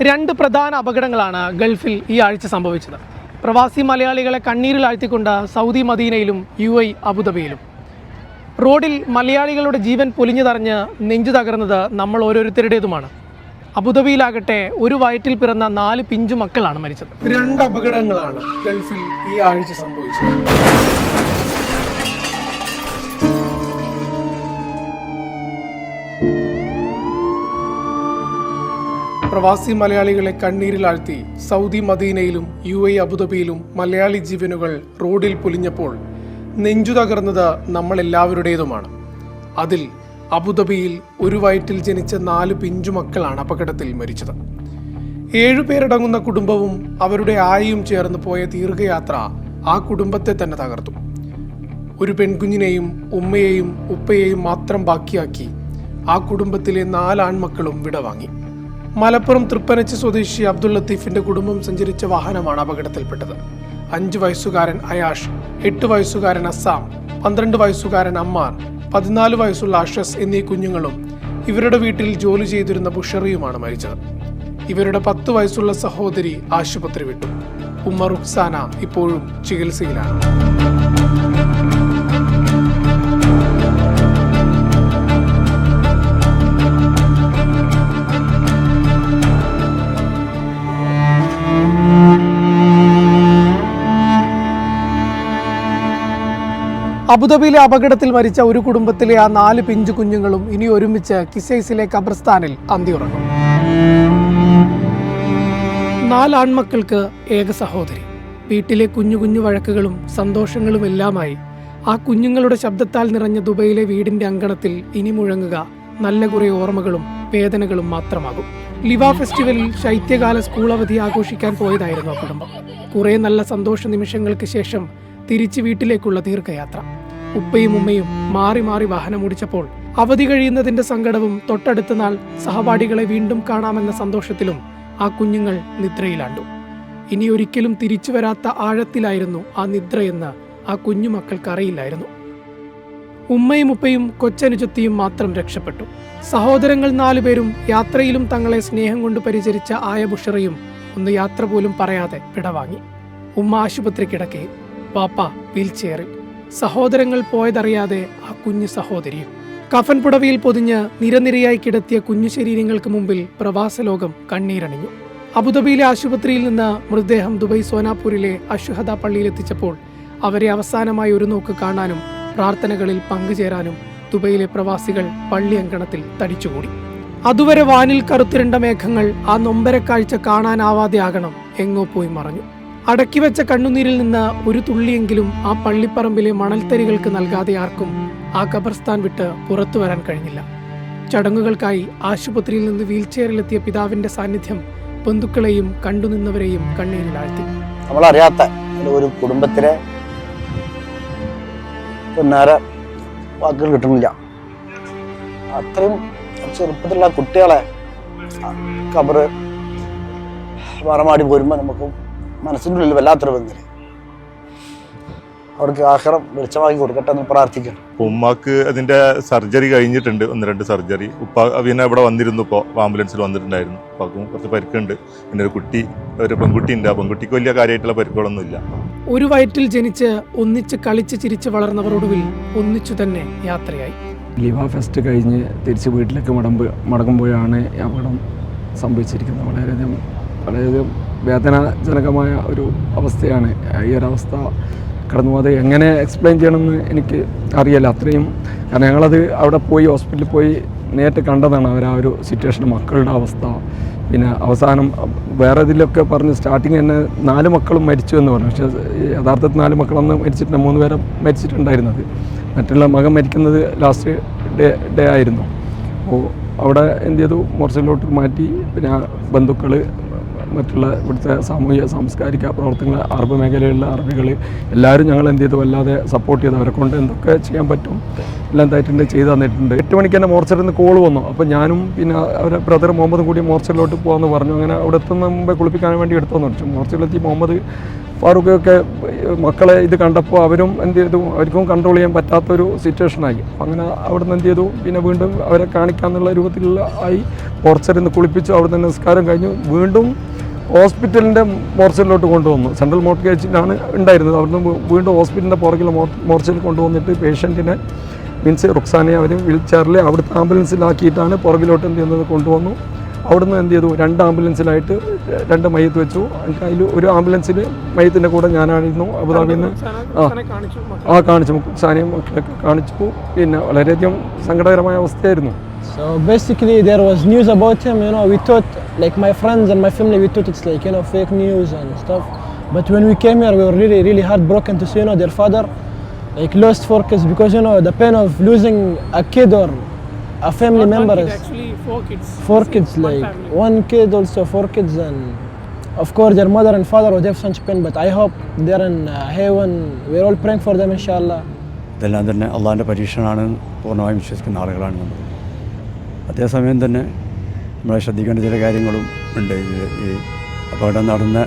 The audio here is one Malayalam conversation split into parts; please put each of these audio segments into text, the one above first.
രണ്ട് പ്രധാന അപകടങ്ങളാണ് ഗൾഫിൽ ഈ ആഴ്ച സംഭവിച്ചത്. പ്രവാസി മലയാളികളെ കണ്ണീരിൽ ആഴ്ത്തിക്കൊണ്ട് സൗദി മദീനയിലും UAE അബുദാബിയിലും. റോഡിൽ മലയാളികളുടെ ജീവൻ പൊലിഞ്ഞു തറഞ്ഞ് നെഞ്ചു തകർന്നത് നമ്മൾ ഓരോരുത്തരുടേതുമാണ്. അബുദാബിയിലാകട്ടെ ഒരു വയറ്റിൽ പിറന്ന 4 പിഞ്ചു മക്കളാണ് മരിച്ചത്. രണ്ട് അപകടങ്ങളാണ് ഗൾഫിൽ ഈ ആഴ്ച സംഭവിച്ചത്. പ്രവാസി മലയാളികളെ കണ്ണീരിലാഴ്ത്തി സൗദി മദീനയിലും UAE അബുദാബിയിലും മലയാളി ജീവനുകൾ റോഡിൽ പൊലിഞ്ഞപ്പോൾ നെഞ്ചു തകർന്നത് നമ്മളെല്ലാവരുടേതുമാണ്. അതിൽ അബുദാബിയിൽ ഒരു വയറ്റിൽ ജനിച്ച 4 പിഞ്ചു മക്കളാണ് അപകടത്തിൽ മരിച്ചത്. 7 പേരടങ്ങുന്ന കുടുംബവും അവരുടെ ആയയും ചേർന്ന് പോയ ദീർഘയാത്ര ആ കുടുംബത്തെ തന്നെ തകർത്തു. ഒരു പെൺകുഞ്ഞിനെയും ഉമ്മയെയും ഉപ്പയെയും മാത്രം ബാക്കിയാക്കി ആ കുടുംബത്തിലെ 4 ആൺമക്കളും വിടവാങ്ങി. മലപ്പുറം തൃപ്പനച്ച് സ്വദേശി അബ്ദുൾ ലത്തീഫിന്റെ കുടുംബം സഞ്ചരിച്ച വാഹനമാണ് അപകടത്തിൽപ്പെട്ടത്. 5 വയസ്സുകാരൻ അയാഷ്, 8 വയസ്സുകാരൻ അസാം, 12 വയസ്സുകാരൻ അമ്മാർ, 14 വയസ്സുള്ള അഷസ് എന്നീ കുഞ്ഞുങ്ങളും ഇവരുടെ വീട്ടിൽ ജോലി ചെയ്തിരുന്ന ബുഷറിയുമാണ് മരിച്ചത്. ഇവരുടെ 10 വയസ്സുള്ള സഹോദരി ആശുപത്രി വിട്ടു. ഉമ്മ റുക്സാന ഇപ്പോഴും ചികിത്സയിലാണ്. അബുദാബിയിലെ അപകടത്തിൽ മരിച്ച ഒരു കുടുംബത്തിലെ ആ 4 പിഞ്ചു കുഞ്ഞുങ്ങളും ഇനി ഒരുമിച്ച് കിസൈസിലെ ഖബർസ്ഥാനിൽ അന്തിയുറങ്ങും. 4 ആൺമക്കൾക്ക് ഏക സഹോദരി. വീട്ടിലെ കുഞ്ഞു കുഞ്ഞു വഴക്കുകളും സന്തോഷങ്ങളും എല്ലാമായി ആ കുഞ്ഞുങ്ങളുടെ ശബ്ദത്താൽ നിറഞ്ഞ ദുബൈയിലെ വീടിന്റെ അങ്കണത്തിൽ ഇനി മുഴങ്ങുക നല്ല കുറെ ഓർമ്മകളും വേദനകളും മാത്രമാകും. ലിവ ഫെസ്റ്റിവലിൽ ശൈത്യകാല സ്കൂൾ അവധി ആഘോഷിക്കാൻ പോയതായിരുന്നു ആ കുടുംബം. കുറെ നല്ല സന്തോഷ നിമിഷങ്ങൾക്ക് ശേഷം തിരിച്ച് വീട്ടിലേക്കുള്ള ദീർഘയാത്ര. ഉപ്പയും ഉമ്മയും മാറി മാറി വാഹനം ഓടിച്ചപ്പോൾ അവധി കഴിയുന്നതിന്റെ സങ്കടവും തൊട്ടടുത്ത നാൾ സഹപാഠികളെ വീണ്ടും കാണാമെന്ന സന്തോഷത്തിലും ആ കുഞ്ഞുങ്ങൾ നിദ്രയിലാണ്ടു. ഇനി ഒരിക്കലും തിരിച്ചു വരാത്ത ആഴത്തിലായിരുന്നു ആ നിദ്രയെന്ന് ആ കുഞ്ഞു മക്കൾക്ക് അറിയില്ലായിരുന്നു. ഉമ്മയും ഉപ്പയും കൊച്ചനുജത്തിയും മാത്രം രക്ഷപ്പെട്ടു. സഹോദരങ്ങൾ 4 പേരും യാത്രയിലും തങ്ങളെ സ്നേഹം കൊണ്ട് പരിചരിച്ച ആയ ബുഷറയും ഒന്ന് യാത്ര പോലും പറയാതെ വിടവാങ്ങി. ഉമ്മ ആശുപത്രി കിടക്കുകയും പാപ്പ വീൽചെയറിൽ. സഹോദരങ്ങൾ പോയതറിയാതെ ആ കുഞ്ഞു സഹോദരിയും. കഫൻ പുടവയിൽ പൊതിഞ്ഞ് നിരനിരയായി കിടത്തിയ കുഞ്ഞു ശരീരങ്ങൾക്ക് മുമ്പിൽ പ്രവാസലോകം കണ്ണീരണിഞ്ഞു. അബുദാബിയിലെ ആശുപത്രിയിൽ നിന്ന് മൃതദേഹം ദുബൈ സോനാപൂരിലെ അഷ്ഹദ പള്ളിയിലെത്തിച്ചപ്പോൾ അവരെ അവസാനമായി ഒരു നോക്ക് കാണാനും പ്രാർത്ഥനകളിൽ പങ്കുചേരാനും ദുബൈയിലെ പ്രവാസികൾ പള്ളി അങ്കണത്തിൽ തടിച്ചുകൂടി. അതുവരെ വാനിൽ കറുത്തിരണ്ട മേഘങ്ങൾ ആ നൊമ്പരക്കാഴ്ച കാണാനാവാതെ ആകണം എങ്ങോ പോയി മറഞ്ഞു. അടക്കിവെച്ച കണ്ണുനീരിൽ നിന്ന് ഒരു തുള്ളിയെങ്കിലും ആ പള്ളിപ്പറമ്പിലെ മണൽത്തരികൾക്ക് നൽകാതെ ആർക്കും ആ ഖബർസ്ഥാൻ വിട്ട് പുറത്തു വരാൻ കഴിഞ്ഞില്ല. ചടങ്ങുകൾക്കായി ആശുപത്രിയിൽ നിന്ന് വീൽചെയറിലെത്തിയ പിതാവിന്റെ സാന്നിധ്യം ബന്ധുക്കളെയും കണ്ടുനിന്നവരെയും കണ്ണീരിലാഴ്ത്തി. നമ്മളറിയാത്ത ഒരു കുടുംബത്തിലെ നേരെ വാക്കുകൾ കിട്ടുന്നില്ല. അത്രയും ചെറുപ്പത്തിലുള്ള കുട്ടികളെ ഖബറ് മറമാടി പോരുമ്പോൾ നമുക്ക് മനസ്സിൻ്റെ ഉള്ളിൽ വല്ലാത്തൊരു ബന്ധം. അവർക്ക് ആഹാരം വെളിച്ചമാക്കി കൊടുക്കട്ടെ എന്ന് പ്രാർത്ഥിക്കണം. ഉമ്മാക്ക് അതിന്റെ സർജറി കഴിഞ്ഞിട്ടുണ്ട്, 1-2 സർജറി. ഉപ്പ പിന്നെ ഇവിടെ വന്നിരുന്നു, ഇപ്പോൾ ആംബുലൻസിൽ വന്നിട്ടുണ്ടായിരുന്നു. ഉപ്പാക്കും കുറച്ച് പരിക്കുണ്ട്. പിന്നെ ഒരു പെൺകുട്ടി ഉണ്ട്. ആ പെൺകുട്ടിക്ക് വലിയ കാര്യമായിട്ടുള്ള പരിക്കുകളൊന്നും ഇല്ല. ഒരു വയറ്റിൽ ജനിച്ച് ഒന്നിച്ച് കളിച്ച് ചിരിച്ച് വളർന്നവരോടുവിൽ ഒന്നിച്ചു തന്നെ യാത്രയായി. ലിവ ഫെസ്റ്റ് കഴിഞ്ഞ് തിരിച്ച് വീട്ടിലേക്ക് മടങ്ങുമ്പോഴാണ് അപകടം സംഭവിച്ചിരിക്കുന്നത്. വളരെയധികം വേദനാജനകമായ ഒരു അവസ്ഥയാണ്. ഈ ഒരവസ്ഥ കടന്നു പോകാതെ എങ്ങനെ എക്സ്പ്ലെയിൻ ചെയ്യണമെന്ന് എനിക്ക് അറിയില്ല. അത്രയും കാരണം ഞങ്ങളത് അവിടെ പോയി ഹോസ്പിറ്റലിൽ പോയി നേരിട്ട് കണ്ടതാണ് ആ ഒരു സിറ്റുവേഷൻ, മക്കളുടെ അവസ്ഥ. പിന്നെ അവസാനം വേറെ ഇതിലൊക്കെ പറഞ്ഞ് സ്റ്റാർട്ടിങ് തന്നെ 4 മക്കളും മരിച്ചു എന്ന് പറഞ്ഞു. പക്ഷേ യഥാർത്ഥത്തിൽ 4 മക്കളൊന്നും മരിച്ചിട്ടുണ്ട്, 3 പേരെ മരിച്ചിട്ടുണ്ടായിരുന്നത്. മറ്റുള്ള മകൻ മരിക്കുന്നത് ലാസ്റ്റ് ഡേ ആയിരുന്നു. അപ്പോൾ അവിടെ എന്ത് ചെയ്തു, മോർച്ചയിലോട്ട് മാറ്റി. പിന്നെ ബന്ധുക്കൾ, മറ്റുള്ള ഇവിടുത്തെ സാമൂഹിക സാംസ്കാരിക പ്രവർത്തനങ്ങൾ, അറബ് മേഖലയിലുള്ള അറബികൾ എല്ലാവരും ഞങ്ങൾ എന്ത് ചെയ്തു വല്ലാതെ സപ്പോർട്ട് ചെയ്തു. അവരെ കൊണ്ട് എന്തൊക്കെ ചെയ്യാൻ പറ്റും എല്ലാം എന്തായിട്ടുണ്ട് ചെയ്ത് തന്നിട്ടുണ്ട്. 8 മണിക്ക് തന്നെ മോർച്ചറിൽ നിന്ന് കോൾ വന്നു. അപ്പോൾ ഞാനും പിന്നെ അവരെ ബ്രദർ മുഹമ്മദും കൂടി മോർച്ചറിലോട്ട് പോകാമെന്ന് പറഞ്ഞു. അങ്ങനെ അവിടെ എത്തുന്ന മുമ്പേ കുളിപ്പിക്കാൻ വേണ്ടി എടുത്തുവന്നു വെച്ചു. മോർച്ചറിലെത്തി മുഹമ്മദ് ഫാറൂഖൊക്കെ മക്കളെ ഇത് കണ്ടപ്പോൾ അവരും എന്ത് ചെയ്തു, അവർക്കും കൺട്രോൾ ചെയ്യാൻ പറ്റാത്തൊരു സിറ്റുവേഷനായി. അങ്ങനെ അവിടുന്ന് എന്ത് ചെയ്തു, പിന്നെ വീണ്ടും അവരെ കാണിക്കാമെന്നുള്ള രൂപത്തിലുള്ള ആയി. മോർച്ചറിൽ നിന്ന് കുളിപ്പിച്ചു. അവിടുന്ന് നിസ്കാരം കഴിഞ്ഞു. വീണ്ടും ഹോസ്പിറ്റലിൻ്റെ മോർച്ചറിലോട്ട് കൊണ്ടുവന്നു. സെൻട്രൽ മോർഗേജിലാണ് ഉണ്ടായിരുന്നത്. അവിടുന്ന് വീണ്ടും ഹോസ്പിറ്റലിൻ്റെ പുറകിൽ മോർച്ചറിൽ കൊണ്ടുവന്നിട്ട് പേഷ്യൻറ്റിനെ മീൻസ് റുക്സാനെ അവർ വീൽ ചെയറിൽ അവിടുത്തെ ആംബുലൻസിലാക്കിയിട്ടാണ് പുറകിലോട്ട് എന്ത് ചെയ്യുന്നത് കൊണ്ടുവന്നു. അവിടുന്ന് എന്ത് ചെയ്തു, 2 ആംബുലൻസിലായിട്ട് 2 മയ്യത്ത് വെച്ചു. അതിൽ ഒരു ആംബുലൻസിൽ മയ്യത്തിൻ്റെ കൂടെ ഞാനായിരുന്നു അബുദാബിയിൽ നിന്ന്. കാണിച്ചു, റുക്സാനെയും മക്കളൊക്കെ കാണിച്ചു. പിന്നെ വളരെയധികം സങ്കടകരമായ അവസ്ഥയായിരുന്നു. So basically there was news about him, we thought, like my friends and my family, we thought it's like, fake news and stuff. But when we came here, we were really, really heartbroken to see, their father like lost 4 kids because, the pain of losing a kid or a family member is... Actually 4 kids. 4 kids, like family. 1 kid also 4 kids, and of course their mother and father would have such pain, but I hope they're in heaven. We're all praying for them, inshallah. ഇതെല്ലാം തന്നെ അള്ളാഹിൻ്റെ പരീക്ഷണമാണ് പൂർണ്ണമായും വിശ്വസിക്കുന്ന ആളുകളാണ് നമ്മൾ. അതേസമയം തന്നെ നമ്മളെ ശ്രദ്ധിക്കേണ്ട ചില കാര്യങ്ങളും ഉണ്ട്. ഈ അപകടം നടന്ന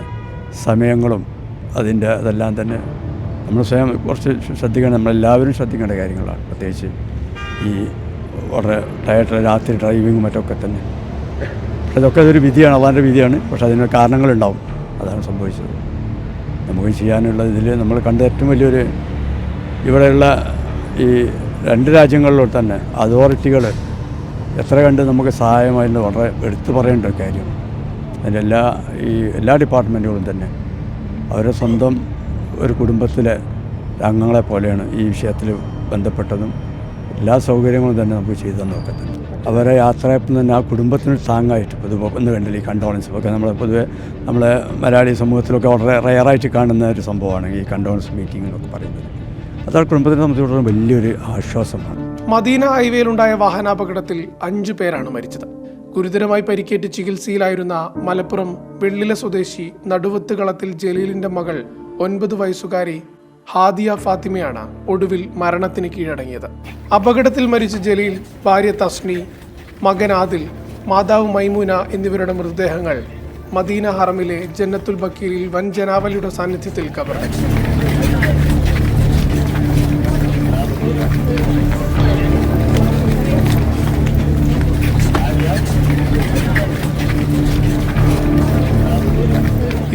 സമയങ്ങളും അതെല്ലാം തന്നെ നമ്മൾ സ്വയം കുറച്ച് ശ്രദ്ധിക്കണം. നമ്മളെല്ലാവരും ശ്രദ്ധിക്കേണ്ട കാര്യങ്ങളാണ്. പ്രത്യേകിച്ച് ഈ വളരെ ടയർഡ് രാത്രി ഡ്രൈവിങ്ങും മറ്റൊക്കെ തന്നെ. പക്ഷേ അതൊക്കെ അതൊരു വിധിയാണ്, അള്ളാഹിൻ്റെ വിധിയാണ്. പക്ഷേ അതിന് കാരണങ്ങളുണ്ടാവും. അതാണ് സംഭവിച്ചത്. നമുക്ക് ചെയ്യാനുള്ള ഇതിൽ നമ്മൾ കണ്ട ഏറ്റവും വലിയൊരു ഇവിടെയുള്ള ഈ 2 രാജ്യങ്ങളിലോട്ട് തന്നെ അതോറിറ്റികൾ എത്ര കണ്ട് നമുക്ക് സഹായമായിട്ട് വളരെ എടുത്തു പറയേണ്ട ഒരു കാര്യം. അതിൻ്റെ എല്ലാ ഡിപ്പാർട്ട്മെൻറ്റുകളും തന്നെ അവരെ സ്വന്തം ഒരു കുടുംബത്തിലെ അംഗങ്ങളെ പോലെയാണ് ഈ വിഷയത്തിൽ ബന്ധപ്പെട്ടതും. എല്ലാ സൗകര്യങ്ങളും തന്നെ നമുക്ക് ചെയ്തു തന്നൊക്കെ തന്നെ. അവരെ യാത്രയപ്പം തന്നെ ആ കുടുംബത്തിന് താങ്ങായിട്ട് പൊതുവെ ഒന്ന് കണ്ടില്ല ഈ കണ്ടോളൻസ് ഒക്കെ പൊതുവെ നമ്മളെ മലയാളി സമൂഹത്തിലൊക്കെ വളരെ റയറായിട്ട് കാണുന്ന ഒരു സംഭവമാണ് ഈ കണ്ടോളൻസ് മീറ്റിംഗ് എന്നൊക്കെ പറയുന്നത്. അത് ആ കുടുംബത്തിനെ സംബന്ധിച്ചിടത്തോളം വലിയൊരു ആശ്വാസമാണ്. മദീന ഹൈവേയിലുണ്ടായ വാഹനാപകടത്തിൽ 5 പേരാണ് മരിച്ചത്. ഗുരുതരമായി പരിക്കേറ്റ് ചികിത്സയിലായിരുന്ന മലപ്പുറം വെള്ളില സ്വദേശി നടുവത്തുകളത്തിൽ ജലീലിന്റെ മകൾ 9 വയസ്സുകാരി ഹാദിയ ഫാത്തിമയാണ് ഒടുവിൽ മരണത്തിന് കീഴടങ്ങിയത്. അപകടത്തിൽ മരിച്ച ജലീൽ, ഭാര്യ തസ്നി, മകൻ ആദിൽ, മാതാവ് മൈമൂന എന്നിവരുടെ മൃതദേഹങ്ങൾ മദീന ഹറമിലെ ജന്നത്തുൽ ബക്കീറിൽ വൻ ജനാവലിയുടെ സാന്നിധ്യത്തിൽ ഖബറടക്കി.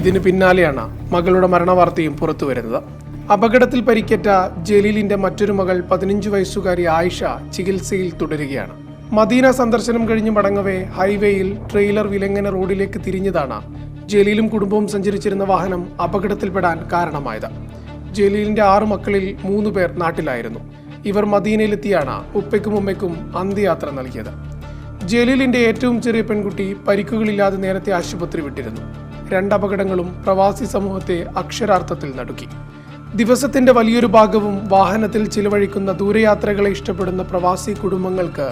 ഇതിന് പിന്നാലെയാണ് മകളുടെ മരണവാർത്തയും പുറത്തു വരുന്നത്. അപകടത്തിൽ പരിക്കേറ്റ ജലീലിന്റെ മറ്റൊരു മകൾ 15 വയസ്സുകാരി ആയിഷ ചികിത്സയിൽ തുടരുകയാണ്. മദീന സന്ദർശനം കഴിഞ്ഞ് മടങ്ങവേ ഹൈവേയിൽ ട്രെയിലർ വിലങ്ങനെ റോഡിലേക്ക് തിരിഞ്ഞതാണ് ജലീലും കുടുംബവും സഞ്ചരിച്ചിരുന്ന വാഹനം അപകടത്തിൽപ്പെടാൻ കാരണമായത്. ജലീലിന്റെ 6 മക്കളിൽ 3 പേർ നാട്ടിലായിരുന്നു. ഇവർ മദീനയിലെത്തിയാണ് ഉപ്പയ്ക്കും ഉമ്മയ്ക്കും അന്ത്യയാത്ര നൽകിയത്. ജലീലിന്റെ ഏറ്റവും ചെറിയ പെൺകുട്ടി പരിക്കുകളില്ലാതെ നേരത്തെ ആശുപത്രി വിട്ടിരുന്നു. 2 അപകടങ്ങളും പ്രവാസി സമൂഹത്തെ അക്ഷരാർത്ഥത്തിൽ നടുക്കി. ദിവസത്തിന്റെ വലിയൊരു ഭാഗവും വാഹനത്തിൽ ചിലവഴിക്കുന്ന ദൂരയാത്രകളെ ഇഷ്ടപ്പെടുന്ന പ്രവാസി കുടുംബങ്ങൾക്ക്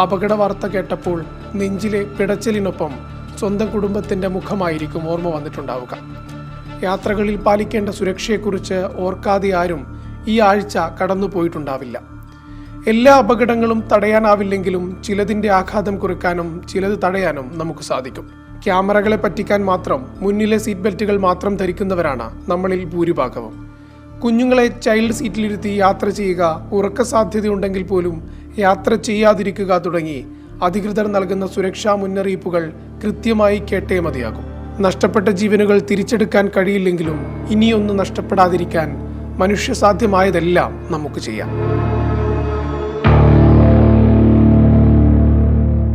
അപകട വാർത്ത കേട്ടപ്പോൾ നെഞ്ചിലെ പിടച്ചിലിനൊപ്പം സ്വന്തം കുടുംബത്തിന്റെ മുഖമായിരിക്കും ഓർമ്മ വന്നിട്ടുണ്ടാവുക. യാത്രകളിൽ പാലിക്കേണ്ട സുരക്ഷയെക്കുറിച്ച് ഓർക്കാതെ ആരും ഈ ആഴ്ച കടന്നുപോയിട്ടുണ്ടാവില്ല. എല്ലാ അപകടങ്ങളും തടയാനാവില്ലെങ്കിലും ചിലതിന്റെ ആഘാതം കുറിക്കാനും ചിലത് തടയാനും നമുക്ക് സാധിക്കും. ക്യാമറകളെ പറ്റിക്കാൻ മാത്രം മുന്നിലെ സീറ്റ് ബെൽറ്റുകൾ മാത്രം ധരിക്കുന്നവരാണ് നമ്മളിൽ ഭൂരിഭാഗവും. കുഞ്ഞുങ്ങളെ ചൈൽഡ് സീറ്റിലിരുത്തി യാത്ര ചെയ്യുക, ഉറക്ക സാധ്യതയുണ്ടെങ്കിൽ പോലും യാത്ര ചെയ്യാതിരിക്കുക തുടങ്ങി അധികൃതർ നൽകുന്ന സുരക്ഷാ മുന്നറിയിപ്പുകൾ കൃത്യമായി കേട്ടേ മതിയാകും. നഷ്ടപ്പെട്ട ജീവനുകൾ തിരിച്ചെടുക്കാൻ കഴിയില്ലെങ്കിലും ഇനിയൊന്നും നഷ്ടപ്പെടാതിരിക്കാൻ മനുഷ്യസാധ്യമായതെല്ലാം നമുക്ക് ചെയ്യാം.